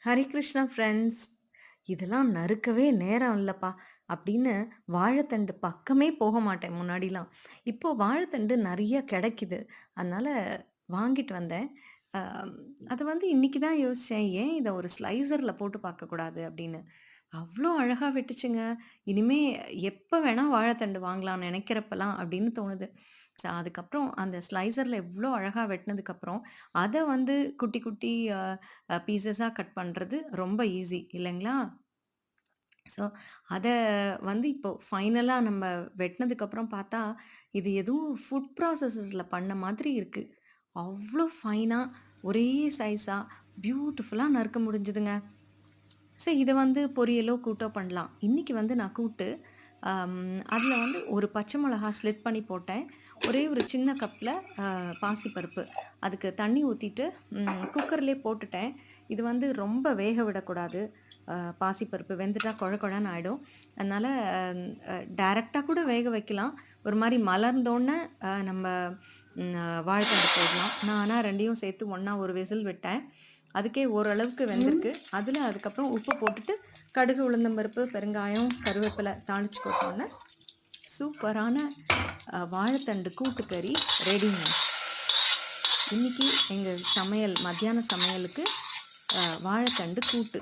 Hare Krishna friends. இதெல்லாம் நறுக்கவே நேரம் இல்லப்பா அப்படின்னு வாழைத்தண்டு பக்கமே போக மாட்டேன் முன்னாடிலாம். இப்போ வாழைத்தண்டு நெறைய கிடைக்குது. அதனால வாங்கிட்டு வந்தேன். அ அது வந்து இன்னைக்கு தான் யோசிச்சேன். ஏன் இத ஒரு ஸ்லைசர்ல போட்டு பார்க்கக்கூடாது அப்படின்னு. அவ்ளோ அழகா வெட்டுச்சுங்க. இனிமே எப்ப வேணா வாழைத்தண்டு வாங்கலாம்னு நெனைக்கிறப்பலாம் அப்படின்னு தோணுது. அதுக்கப்புறம் அந்த ஸ்லைசர்ல எவ்ளோ அழகா வெட்டுனதுக்கப்புறம், அத வந்து குட்டி குட்டி அ அ பீசஸா கட் பண்றது ரொம்ப ஈஸி இல்லைங்களா? ஸோ, அத வந்து இப்போ ஃபைனலா நம்ம வெட்டுனதுக்கப்புறம் பார்த்தா, இது எதுவும் ஃபுட் ப்ராசஸர்ல பண்ண மாதிரி இருக்கு. அவ்ளோ ஃபைனா, ஒரே சைஸா, பியூட்டிஃபுல்லா நறுக்க முடிஞ்சதுங்க. இத வந்து பொரியலோ, கூட்டோ பண்ணலாம். இன்னைக்கு வந்து நான் கூட்டு, அதில வந்து ஒரு பச்சை மிளகா ஸ்லிட் பண்ணி போட்டேன். ஒரே ஒரு சின்ன கப்ல பாசிப்பருப்பு. அதுக்கு தண்ணி ஊத்திட்டு, குக்கர்லயே போட்டுட்டேன். இது வந்து ரொம்ப வேக விடக்கூடாது. பாசிப்பருப்பு வெந்துட்டா கொழ கொழன்னு ஆயிடும். அதனால டைரக்ட்டா கூட வேக வைக்கலாம். ஒரு மாரி மலர்ந்தோனே நம்ம வாழைத்தண்டு போடலாம். நான் ஆனா 2யும் சேர்த்து ஒண்ணா ஒரு விசில் விட்டேன். அதுக்கே ஓரளவுக்கு வெந்திருக்கு. அதுக்கப்புறம் உப்பு போட்டுட்டு, கடுகு, உளுந்தம் பருப்பு, பெருங்காயம், கருவேப்பில தாளிச்சு கொட்டினோனே, சூப்பரான வாழைத்தண்டு கூட்டுக்கறி ரெடிங்க. இன்னைக்கு எங்க சமையல் மத்தியான சமையலுக்கு வாழைத்தண்டு கூட்டு.